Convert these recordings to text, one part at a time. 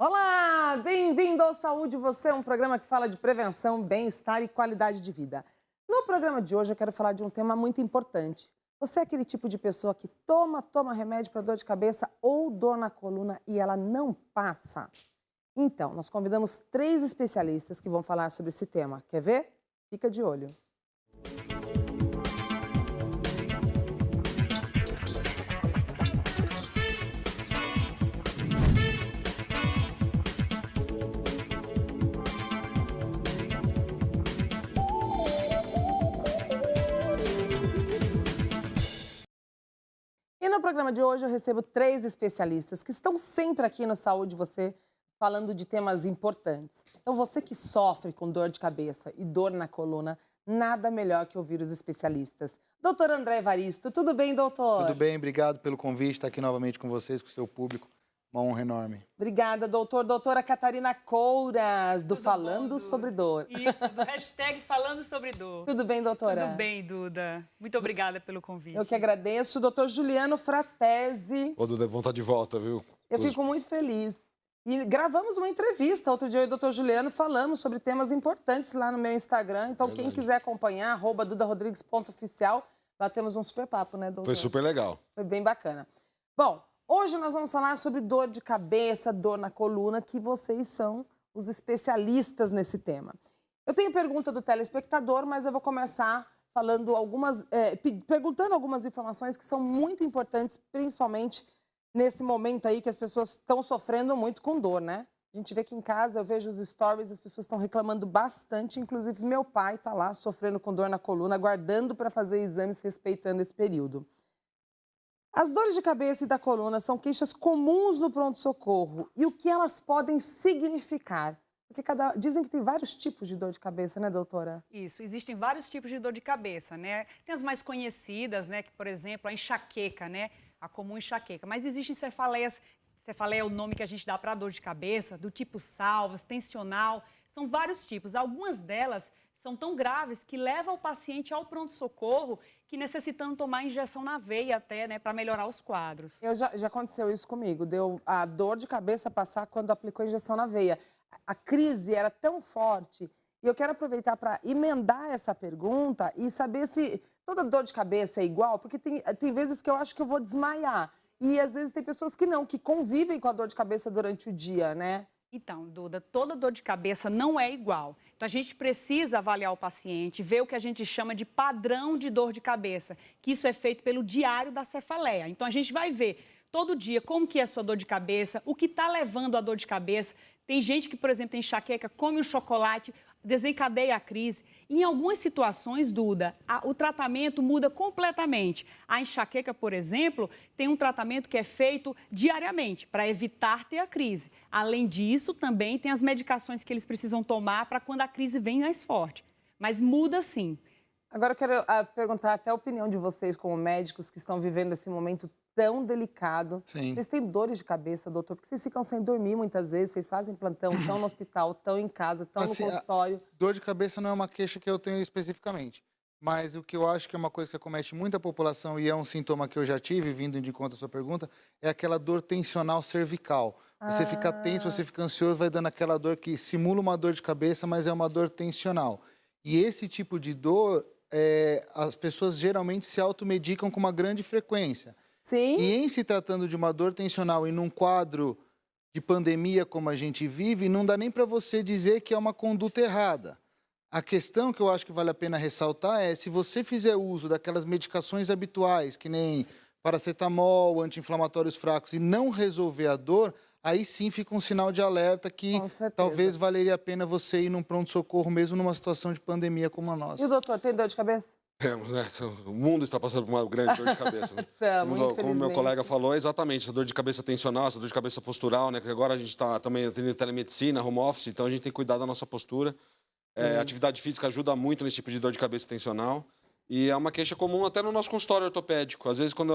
Olá, bem-vindo ao Saúde Você, um programa que fala de prevenção, bem-estar e qualidade de vida. No programa de hoje eu quero falar de um tema muito importante. Você é aquele tipo de pessoa que toma remédio para dor de cabeça ou dor na coluna e ela não passa? Então, nós convidamos 3 especialistas que vão falar sobre esse tema. Quer ver? Fica de olho. E no programa de hoje eu recebo 3 especialistas que estão sempre aqui no Saúde Você, falando de temas importantes. Então, você que sofre com dor de cabeça e dor na coluna, nada melhor que ouvir os especialistas. Doutor André Evaristo, tudo bem, doutor? Tudo bem, obrigado pelo convite, estar aqui novamente com vocês, com o seu público. Uma honra enorme. Obrigada, doutor. Doutora Catarina Couras, do Tudo Falando bom, sobre Duda? Dor. Isso, do hashtag Falando Sobre Dor. Tudo bem, doutora? Tudo bem, Duda. Muito obrigada pelo convite. Eu que agradeço. Doutor Juliano Fratesi, Ô, Duda, é bom estar de volta, viu? eu fico muito feliz. E gravamos uma entrevista outro dia, eu e o doutor Juliano falamos sobre temas importantes lá no meu Instagram. Então, quem quiser acompanhar, @dudarodrigues.oficial, lá temos um super papo, né, doutor? Foi super legal. Foi bem bacana. Bom, hoje nós vamos falar sobre dor de cabeça, dor na coluna, que vocês são os especialistas nesse tema. Eu tenho pergunta do telespectador, mas eu vou começar falando perguntando algumas informações que são muito importantes, principalmente nesse momento aí que as pessoas estão sofrendo muito com dor, né? A gente vê que em casa, eu vejo os stories, as pessoas estão reclamando bastante, inclusive meu pai está lá sofrendo com dor na coluna, aguardando para fazer exames respeitando esse período. As dores de cabeça e da coluna são queixas comuns no pronto-socorro. E o que elas podem significar? Porque dizem que tem vários tipos de dor de cabeça, né, doutora? Isso, existem vários tipos de dor de cabeça, né? Tem as mais conhecidas, né? Que, por exemplo, a enxaqueca, né? A comum enxaqueca. Mas existem cefaleias, cefaleia é o nome que a gente dá para a dor de cabeça, do tipo salvas, tensional. São vários tipos. Algumas delas são tão graves que levam o paciente ao pronto-socorro, que necessitando tomar injeção na veia até, né? Para melhorar os quadros. Já aconteceu isso comigo. Deu a dor de cabeça passar quando aplicou a injeção na veia. A crise era tão forte. E eu quero aproveitar para emendar essa pergunta e saber se toda dor de cabeça é igual, porque tem vezes que eu acho que eu vou desmaiar. E às vezes tem pessoas que não, que convivem com a dor de cabeça durante o dia, né? Então, Duda, toda dor de cabeça não é igual. Então, a gente precisa avaliar o paciente, ver o que a gente chama de padrão de dor de cabeça, que isso é feito pelo diário da cefaleia. Então, a gente vai ver todo dia como que é a sua dor de cabeça, o que está levando a dor de cabeça. Tem gente que, por exemplo, tem enxaqueca, come um chocolate, desencadeia a crise. Em algumas situações, Duda, o tratamento muda completamente. A enxaqueca, por exemplo, tem um tratamento que é feito diariamente para evitar ter a crise. Além disso, também tem as medicações que eles precisam tomar para quando a crise vem mais forte. Mas muda sim. Agora eu quero perguntar até a opinião de vocês como médicos que estão vivendo esse momento tão delicado. Sim. Vocês têm dores de cabeça, doutor? Porque vocês ficam sem dormir muitas vezes, vocês fazem plantão, estão no hospital, estão em casa, estão no Assim, consultório. Dor de cabeça não é uma queixa que eu tenho especificamente, mas o que eu acho que é uma coisa que acomete muita população e é um sintoma que eu já tive, vindo de conta a sua pergunta, é aquela dor tensional cervical. Você fica tenso, você fica ansioso, vai dando aquela dor que simula uma dor de cabeça, mas é uma dor tensional. E esse tipo de dor, as pessoas geralmente se automedicam com uma grande frequência. Sim? E em se tratando de uma dor tensional e num quadro de pandemia como a gente vive, não dá nem para você dizer que é uma conduta errada. A questão que eu acho que vale a pena ressaltar é se você fizer uso daquelas medicações habituais, que nem paracetamol, anti-inflamatórios fracos, e não resolver a dor, aí sim fica um sinal de alerta que Com certeza. talvez valeria a pena você ir num pronto-socorro mesmo numa situação de pandemia como a E nossa. o doutor, tem dor de cabeça? Temos, né? O mundo está passando por uma grande dor de cabeça. Né? Tamo, Como infelizmente. meu colega falou, exatamente, essa dor de cabeça tensional, essa dor de cabeça postural, né? Que agora a gente está também tendo telemedicina, home office, então a gente tem que cuidar da nossa postura. Atividade física ajuda muito nesse tipo de dor de cabeça tensional. E é uma queixa comum até no nosso consultório ortopédico. Às vezes, quando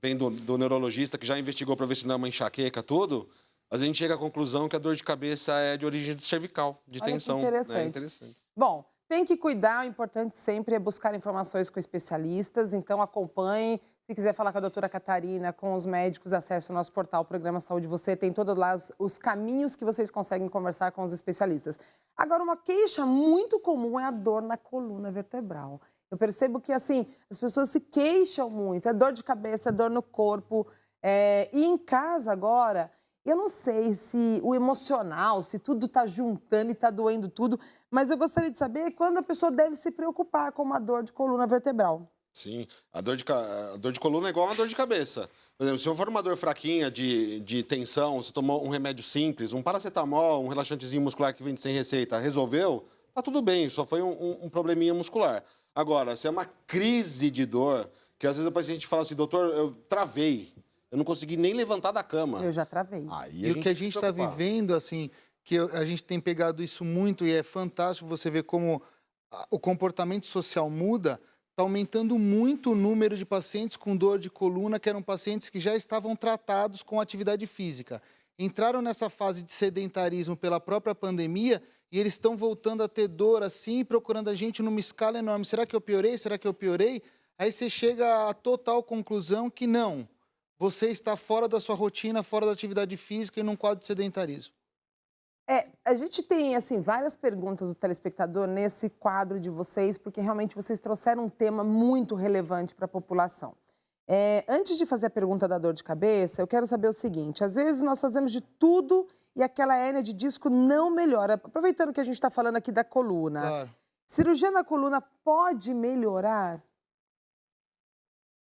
vem do neurologista que já investigou para ver se não é uma enxaqueca, tudo, a gente chega à conclusão que a dor de cabeça é de origem cervical, de Olha que tensão. interessante. Né? Interessante. Bom, tem que cuidar, o importante sempre é buscar informações com especialistas, então acompanhe. Se quiser falar com a doutora Catarina, com os médicos, acesse o nosso portal, Programa Saúde Você. Tem todos lá os caminhos que vocês conseguem conversar com os especialistas. Agora, uma queixa muito comum é a dor na coluna vertebral. Eu percebo que, assim, as pessoas se queixam muito. É dor de cabeça, é dor no corpo. E em casa agora, eu não sei se o emocional, se tudo está juntando e está doendo tudo, mas eu gostaria de saber quando a pessoa deve se preocupar com uma dor de coluna vertebral. Sim, a dor de coluna é igual uma dor de cabeça. Por exemplo, se eu for uma dor fraquinha de tensão, você tomou um remédio simples, um paracetamol, um relaxantezinho muscular que vende sem receita, resolveu, tá tudo bem, só foi um probleminha muscular. Agora, se é uma crise de dor, que às vezes o paciente fala assim, doutor, eu travei, eu não consegui nem levantar da cama. Eu já travei. E o que a gente está vivendo, assim, que a gente tem pegado isso muito e é fantástico você ver como o comportamento social muda. Está aumentando muito o número de pacientes com dor de coluna, que eram pacientes que já estavam tratados com atividade física. Entraram nessa fase de sedentarismo pela própria pandemia e eles estão voltando a ter dor assim, procurando a gente numa escala enorme. Será que eu piorei? Será que eu piorei? Aí você chega à total conclusão que não. Você está fora da sua rotina, fora da atividade física e num quadro de sedentarismo. A gente tem, assim, várias perguntas do telespectador nesse quadro de vocês, porque realmente vocês trouxeram um tema muito relevante para a população. Antes de fazer a pergunta da dor de cabeça, eu quero saber o seguinte, às vezes nós fazemos de tudo e aquela hérnia de disco não melhora. Aproveitando que a gente está falando aqui da coluna, Claro. cirurgia na coluna pode melhorar?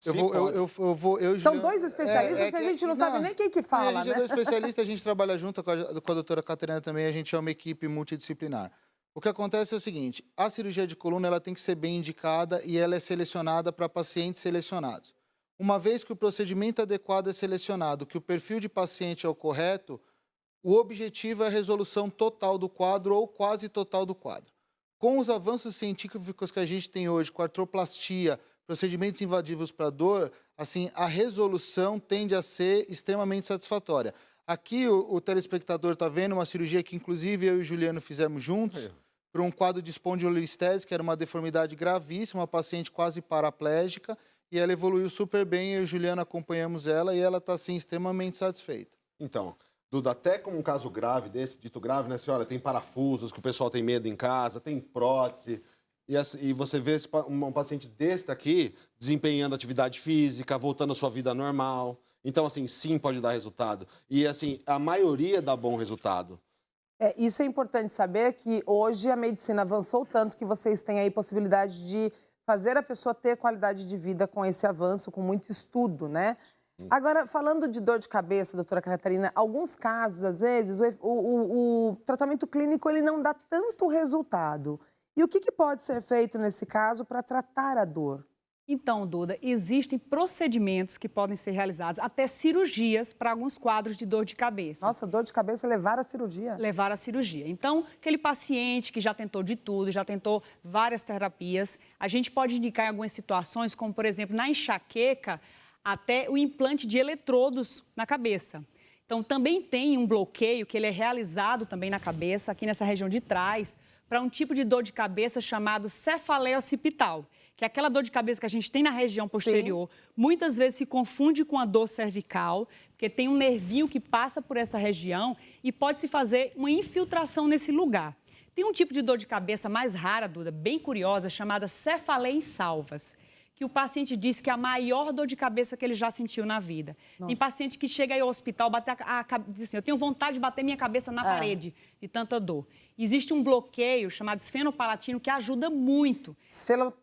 Eu vou, São dois especialistas que a gente não sabe nem quem que fala, a gente né? é dois especialistas, a gente trabalha junto com a doutora Catarina também, a gente é uma equipe multidisciplinar. O que acontece é o seguinte, a cirurgia de coluna ela tem que ser bem indicada e ela é selecionada para pacientes selecionados. Uma vez que o procedimento adequado é selecionado, que o perfil de paciente é o correto, o objetivo é a resolução total do quadro ou quase total do quadro. Com os avanços científicos que a gente tem hoje, com artroplastia, procedimentos invasivos para dor, assim, a resolução tende a ser extremamente satisfatória. Aqui o telespectador está vendo uma cirurgia que, inclusive, eu e o Juliano fizemos juntos, para um quadro de espondilolistese, que era uma deformidade gravíssima, uma paciente quase paraplégica, e ela evoluiu super bem, eu e o Juliano acompanhamos ela, e ela está, assim, extremamente satisfeita. Então, Duda, até como um caso grave desse, dito grave, né, senhora, tem parafusos que o pessoal tem medo em casa, tem prótese, e você vê um paciente desse aqui desempenhando atividade física, voltando à sua vida normal. Então, assim, sim, pode dar resultado. E, assim, a maioria dá bom resultado. Isso é importante saber que hoje a medicina avançou tanto que vocês têm aí possibilidade de fazer a pessoa ter qualidade de vida com esse avanço, com muito estudo, né? Agora, falando de dor de cabeça, doutora Catarina, alguns casos, às vezes, o tratamento clínico ele não dá tanto resultado. E o que pode ser feito nesse caso para tratar a dor? Então, Duda, existem procedimentos que podem ser realizados, até cirurgias para alguns quadros de dor de cabeça. Nossa, dor de cabeça levar à cirurgia? Levar à cirurgia. Então, aquele paciente que já tentou de tudo, já tentou várias terapias, a gente pode indicar em algumas situações, como, por exemplo, na enxaqueca, até o implante de eletrodos na cabeça. Então, também tem um bloqueio que ele é realizado também na cabeça, aqui nessa região de trás, para um tipo de dor de cabeça chamado cefaleia occipital, que é aquela dor de cabeça que a gente tem na região posterior. Sim. Muitas vezes se confunde com a dor cervical, porque tem um nervinho que passa por essa região e pode-se fazer uma infiltração nesse lugar. Tem um tipo de dor de cabeça mais rara, Duda, bem curiosa, chamada cefaleia em salvas, que o paciente diz que é a maior dor de cabeça que ele já sentiu na vida. Nossa. Tem paciente que chega aí ao hospital, diz assim, eu tenho vontade de bater minha cabeça na parede de tanta dor. Existe um bloqueio chamado esfenopalatino que ajuda muito.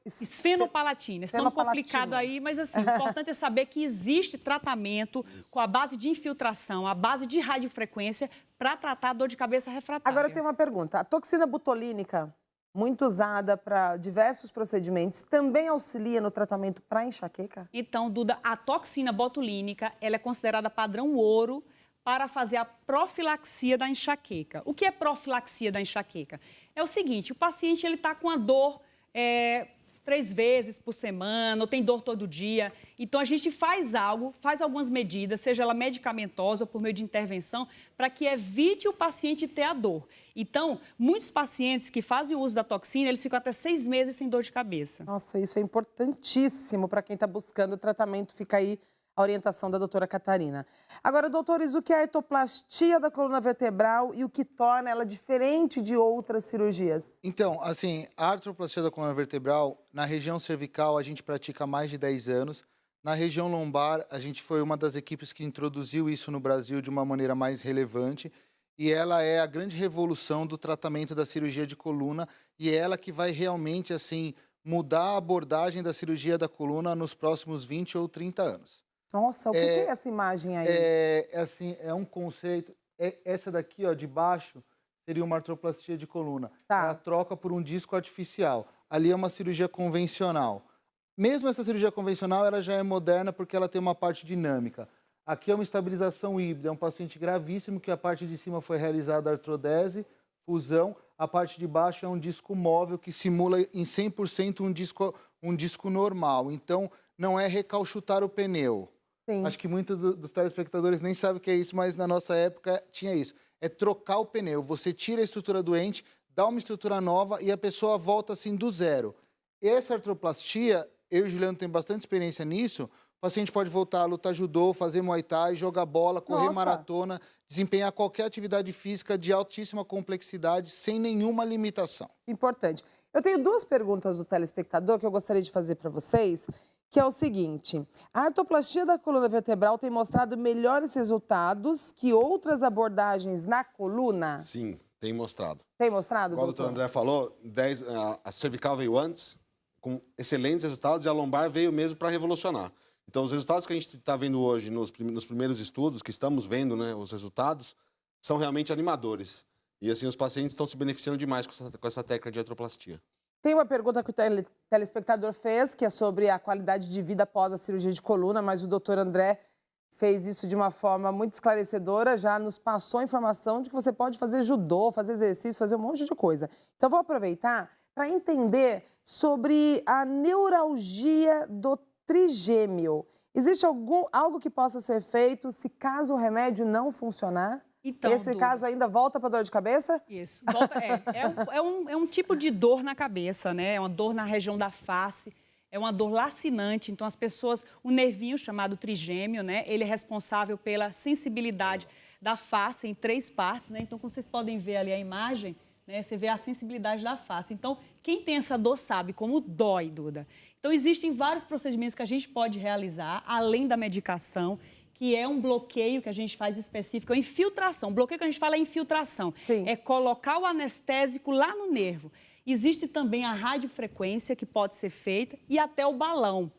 Esfenopalatino. Esse nome complicado aí, mas assim, o importante é saber que existe tratamento com a base de infiltração, a base de radiofrequência para tratar a dor de cabeça refratária. Agora eu tenho uma pergunta. A toxina botulínica, muito usada para diversos procedimentos, também auxilia no tratamento para enxaqueca? Então, Duda, a toxina botulínica, ela é considerada padrão ouro para fazer a profilaxia da enxaqueca. O que é profilaxia da enxaqueca? É o seguinte, o paciente está com a dor 3 vezes por semana, ou tem dor todo dia. Então, a gente faz algumas medidas, seja ela medicamentosa ou por meio de intervenção, para que evite o paciente ter a dor. Então, muitos pacientes que fazem o uso da toxina, eles ficam até 6 meses sem dor de cabeça. Nossa, isso é importantíssimo para quem está buscando o tratamento. Fica aí a orientação da doutora Catarina. Agora, doutores, o que é a artroplastia da coluna vertebral e o que torna ela diferente de outras cirurgias? Então, assim, a artroplastia da coluna vertebral, na região cervical, a gente pratica há mais de 10 anos. Na região lombar, a gente foi uma das equipes que introduziu isso no Brasil de uma maneira mais relevante. E ela é a grande revolução do tratamento da cirurgia de coluna. E é ela que vai realmente, assim, mudar a abordagem da cirurgia da coluna nos próximos 20 ou 30 anos. Nossa, o que é essa imagem aí? É um conceito. Essa daqui, ó, de baixo, seria uma artroplastia de coluna. Tá. É a troca por um disco artificial. Ali é uma cirurgia convencional. Mesmo essa cirurgia convencional, ela já é moderna porque ela tem uma parte dinâmica. Aqui é uma estabilização híbrida, é um paciente gravíssimo que a parte de cima foi realizada artrodese, fusão, a parte de baixo é um disco móvel que simula em 100% um disco normal. Então, não é recauchutar o pneu. Sim. Acho que muitos dos telespectadores nem sabem o que é isso, mas na nossa época tinha isso. É trocar o pneu. Você tira a estrutura doente, dá uma estrutura nova e a pessoa volta assim do zero. Essa artroplastia, eu e o Juliano temos bastante experiência nisso. O paciente pode voltar a lutar judô, fazer muay thai, jogar bola, correr Nossa. maratona, desempenhar qualquer atividade física de altíssima complexidade, sem nenhuma limitação. Importante. Eu tenho 2 perguntas do telespectador que eu gostaria de fazer para vocês, que é o seguinte: a artroplastia da coluna vertebral tem mostrado melhores resultados que outras abordagens na coluna? Sim, tem mostrado. Tem mostrado, Igual o doutor? doutor André falou, a cervical veio antes, com excelentes resultados, e a lombar veio mesmo para revolucionar. Então, os resultados que a gente está vendo hoje nos primeiros estudos, que estamos vendo, né, os resultados, são realmente animadores. E, assim, os pacientes estão se beneficiando demais com essa técnica de artroplastia. Tem uma pergunta que o telespectador fez, que é sobre a qualidade de vida após a cirurgia de coluna, mas o doutor André fez isso de uma forma muito esclarecedora, já nos passou a informação de que você pode fazer judô, fazer exercício, fazer um monte de coisa. Então, vou aproveitar para entender sobre a neuralgia do trigêmeo. Existe algo que possa ser feito se caso o remédio não funcionar? Então, Esse Duda, caso ainda volta para dor de cabeça? Isso. É um tipo de dor na cabeça, né? É uma dor na região da face, é uma dor lacinante. Então, as pessoas, o nervinho chamado trigêmeo, né? Ele é responsável pela sensibilidade da face em 3 partes, né? Então, como vocês podem ver ali a imagem, né? Você vê a sensibilidade da face. Então, quem tem essa dor sabe como dói, Duda. Então, existem vários procedimentos que a gente pode realizar, além da medicação, que é um bloqueio que a gente faz específico, é infiltração. Bloqueio que a gente fala é infiltração. Sim. É colocar o anestésico lá no nervo. Existe também a radiofrequência, que pode ser feita, e até o balão.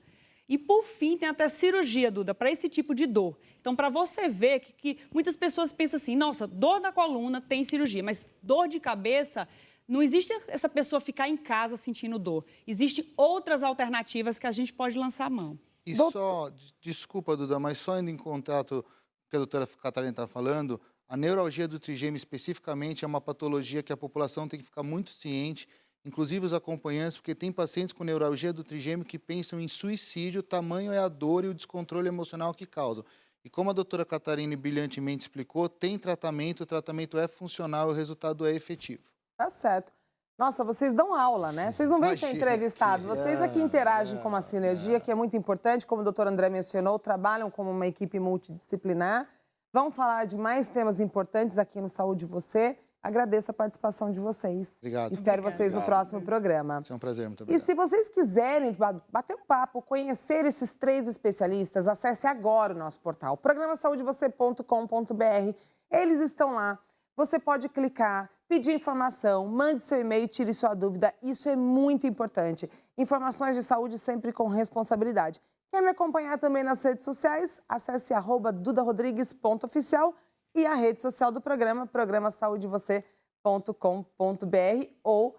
E, por fim, tem até cirurgia, Duda, para esse tipo de dor. Então, para você ver que muitas pessoas pensam assim, nossa, dor da coluna tem cirurgia, mas dor de cabeça, não existe essa pessoa ficar em casa sentindo dor. Existem outras alternativas que a gente pode lançar a mão. E só, desculpa, Duda, mas só indo em contato com o que a doutora Catarina está falando, a neuralgia do trigêmeo especificamente é uma patologia que a população tem que ficar muito ciente, inclusive os acompanhantes, porque tem pacientes com neuralgia do trigêmeo que pensam em suicídio, o tamanho é a dor e o descontrole emocional que causam. E como a doutora Catarina brilhantemente explicou, tem tratamento, o tratamento é funcional e o resultado é efetivo. Tá certo. Nossa, vocês dão aula, né? Vocês não vêm ser entrevistados, vocês aqui interagem com uma sinergia que é muito importante, como o doutor André mencionou, trabalham como uma equipe multidisciplinar. Vão falar de mais temas importantes aqui no Saúde Você. Agradeço a participação de vocês. Obrigado. Espero vocês no próximo programa. É um prazer, muito E obrigado. se vocês quiserem bater um papo, conhecer esses 3 especialistas, acesse agora o nosso portal, programasaudevocê.com.br. Eles estão lá. Você pode clicar, pedir informação, mande seu e-mail, tire sua dúvida. Isso é muito importante. Informações de saúde sempre com responsabilidade. Quer me acompanhar também nas redes sociais? Acesse @dudarodrigues.oficial e a rede social do programa, programasaudevocê.com.br ou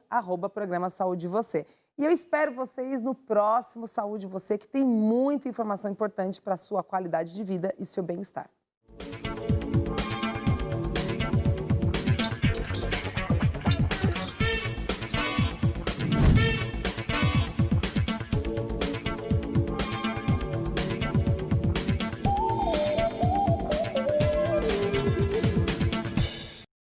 @programasaudevocê. E eu espero vocês no próximo Saúde Você, que tem muita informação importante para a sua qualidade de vida e seu bem-estar.